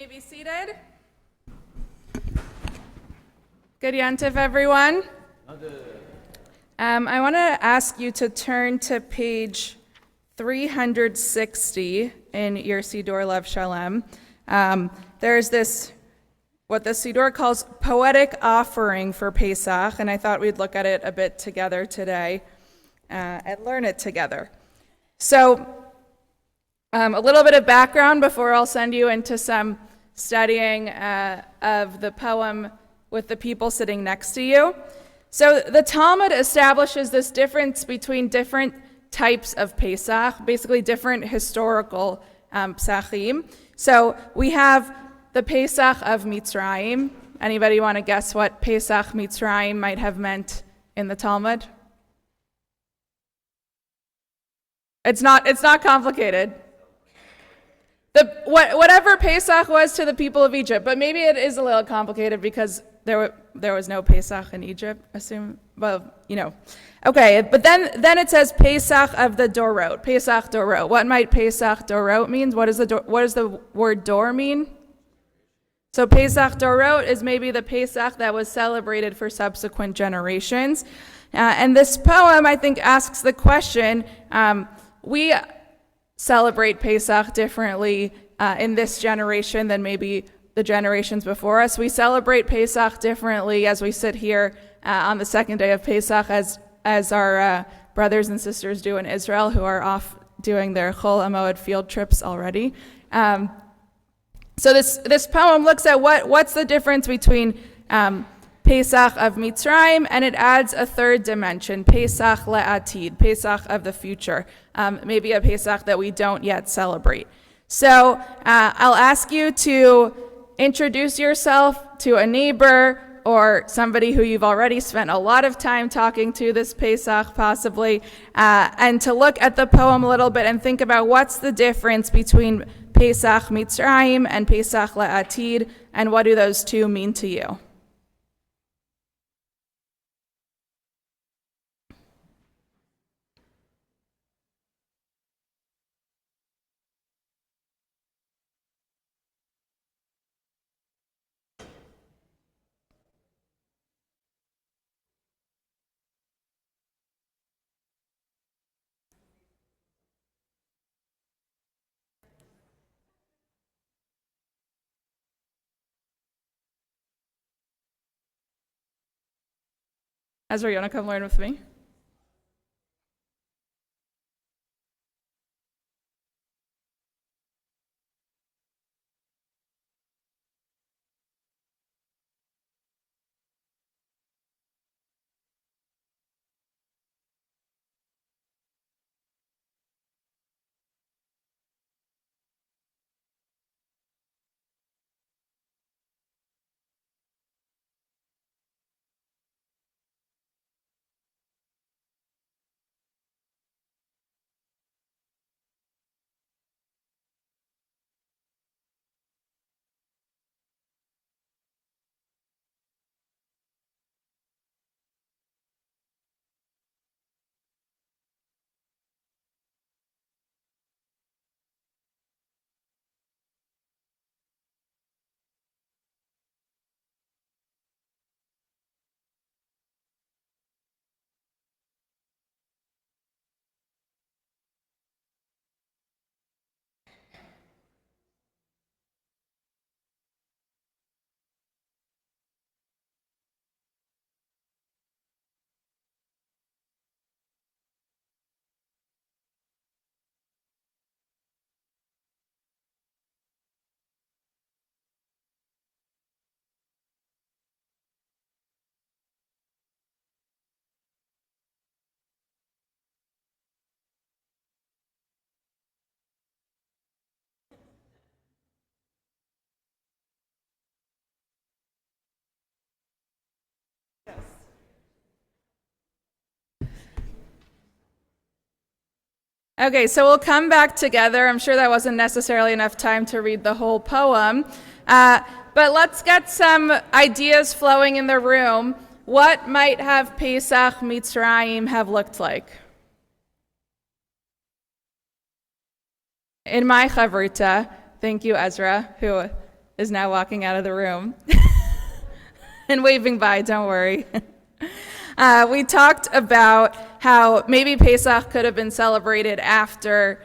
You may be seated. Good Yantiv, everyone. I want to ask you to turn to page 360 in your Siddur Lev Shalem. There's this, what the Siddur calls poetic offering for Pesach, and I thought we'd look at it a bit together today and learn it together. So, a little bit of background before I'll send you into some studying of the poem with the people sitting next to you. So the Talmud establishes this difference between different types of Pesach, basically different historical Pesachim. So we have the Pesach of Mitzrayim. Anybody want to guess what Pesach Mitzrayim might have meant in the Talmud? It's not complicated. Whatever Pesach was to the people of Egypt, but maybe it is a little complicated because there was no Pesach in Egypt. Okay, but then it says Pesach of the Dorot, Pesach Dorot. What might Pesach Dorot mean? What does the word Dor mean? So Pesach Dorot is maybe the Pesach that was celebrated for subsequent generations, and this poem I think asks the question. We celebrate Pesach differently in this generation than maybe the generations before us. We celebrate Pesach differently as we sit here on the second day of Pesach as our brothers and sisters do in Israel who are off doing their Chol Hamoed field trips already. So this poem looks at what's the difference between Pesach of Mitzrayim, and it adds a third dimension, Pesach le'atid, Pesach of the future, maybe a Pesach that we don't yet celebrate. So I'll ask you to introduce yourself to a neighbor or somebody who you've already spent a lot of time talking to this Pesach possibly, and to look at the poem a little bit and think about what's the difference between Pesach Mitzrayim and Pesach le'atid, and what do those two mean to you? Ezra, you want to come learn with me? Okay, so we'll come back together. I'm sure that wasn't necessarily enough time to read the whole poem, but let's get some ideas flowing in the room. What might have Pesach Mitzrayim have looked like? In my chavrita, thank you, Ezra, who is now walking out of the room and waving bye, don't worry. We talked about how maybe Pesach could have been celebrated after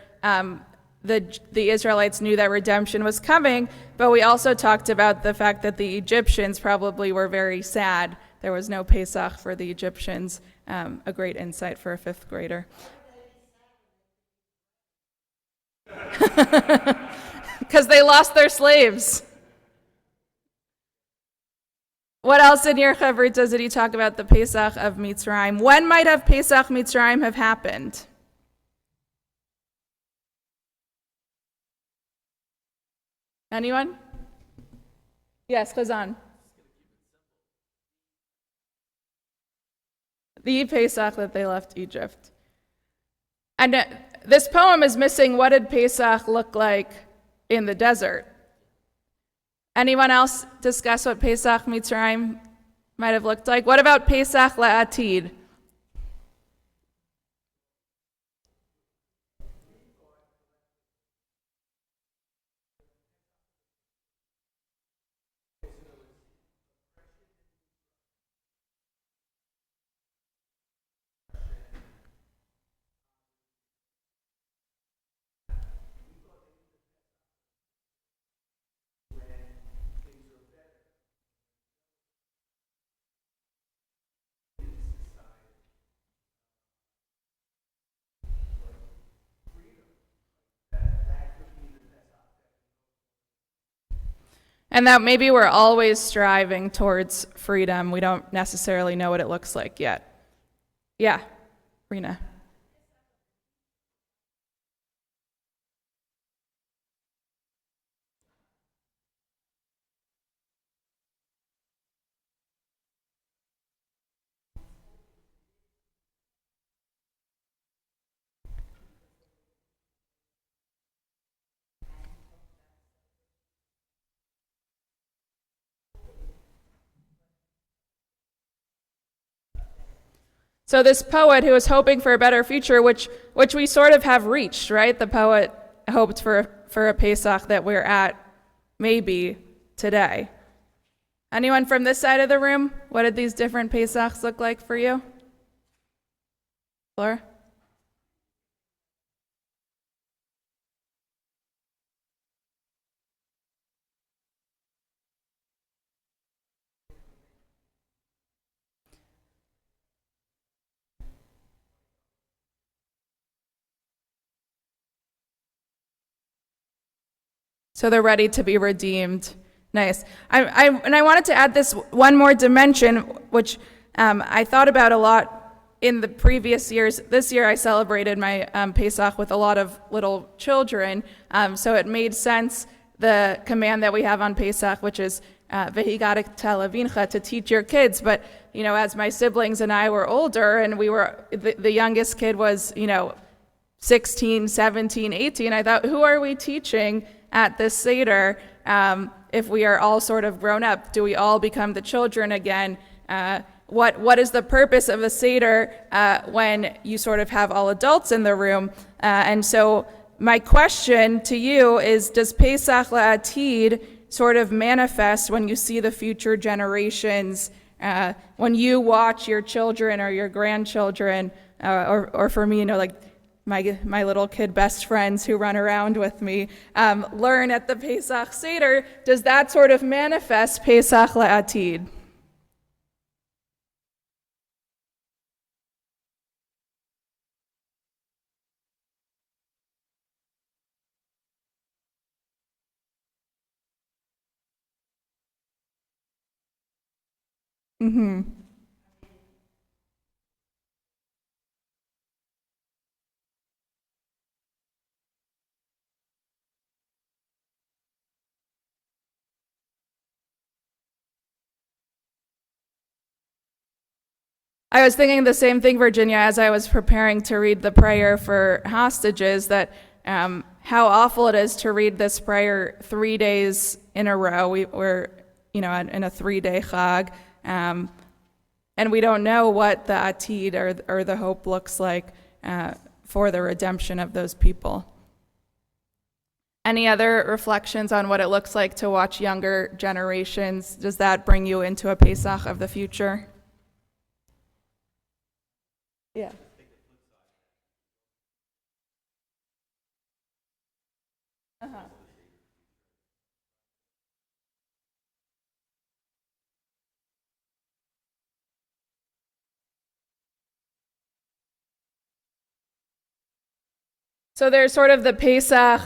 the Israelites knew that redemption was coming, but we also talked about the fact that the Egyptians probably were very sad. There was no Pesach for the Egyptians, a great insight for a fifth grader. Because they lost their slaves. What else in your chavrutas did he talk about the Pesach of Mitzrayim? When might have Pesach Mitzrayim have happened? Anyone? Yes, Chazan. The Pesach that they left Egypt. And this poem is missing what did Pesach look like in the desert? Anyone else discuss what Pesach Mitzrayim might have looked like? What about Pesach La'atid? And that maybe we're always striving towards freedom. We don't necessarily know what it looks like yet. Yeah, Rena. So this poet who was hoping for a better future, which we sort of have reached, right? The poet hoped for a Pesach that we're at maybe today. Anyone from this side of the room? What did these different Pesachs look like for you? Laura? So they're ready to be redeemed. Nice. I wanted to add this one more dimension, which I thought about a lot in the previous years. This year I celebrated my Pesach with a lot of little children, so it made sense, the command that we have on Pesach, which is Vehigarik talavincha, to teach your kids. But, as my siblings and I were older, and the youngest kid was, 16, 17, 18, I thought, who are we teaching at this Seder if we are all sort of grown up? Do we all become the children again? What is the purpose of a Seder when you sort of have all adults in the room? And so my question to you is, does Pesach La'atid sort of manifest when you see the future generations, when you watch your children or your grandchildren, or for me, like my little kid best friends who run around with me, learn at the Pesach Seder? Does that sort of manifest Pesach La'atid? Mm-hmm. I was thinking the same thing, Virginia, as I was preparing to read the prayer for hostages, that how awful it is to read this prayer 3 days in a row. We're in a 3-day chag, and we don't know what the atid or the hope looks like for the redemption of those people. Any other reflections on what it looks like to watch younger generations? Does that bring you into a Pesach of the future? Yeah. Uh-huh. So there's sort of the Pesach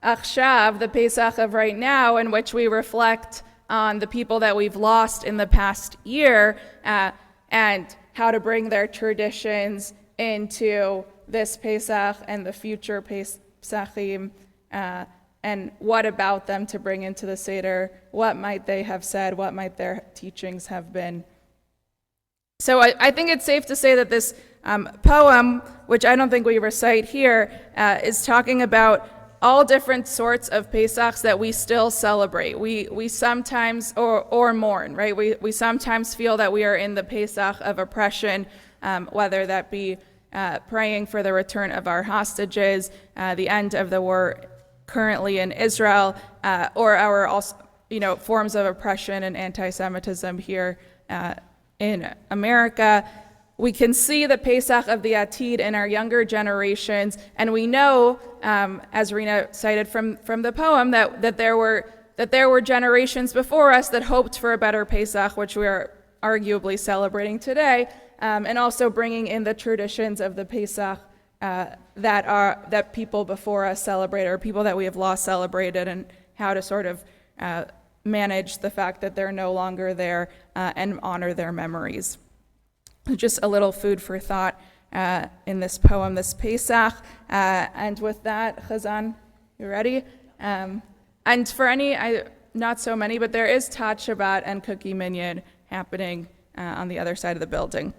Achshav, the Pesach of right now, in which we reflect on the people that we've lost in the past year and how to bring their traditions into this Pesach and the future Pesachim, and what about them to bring into the Seder? What might they have said? What might their teachings have been? So I think it's safe to say that this poem, which I don't think we recite here, is talking about all different sorts of Pesachs that we still celebrate. We sometimes, or mourn, right? We sometimes feel that we are in the Pesach of oppression, whether that be praying for the return of our hostages, the end of the war currently in Israel, or our also, forms of oppression and anti-Semitism here in America. We can see the Pesach of the Atid in our younger generations, and we know, as Rena cited from the poem, that there were generations before us that hoped for a better Pesach, which we are arguably celebrating today, and also bringing in the traditions of the Pesach that people before us celebrated, or people that we have lost celebrated, and how to sort of manage the fact that they're no longer there and honor their memories. Just a little food for thought in this poem, this Pesach. And with that, Chazan, you ready? And for any, not so many, but there is Tat Shabbat and Cookie Minyan happening on the other side of the building.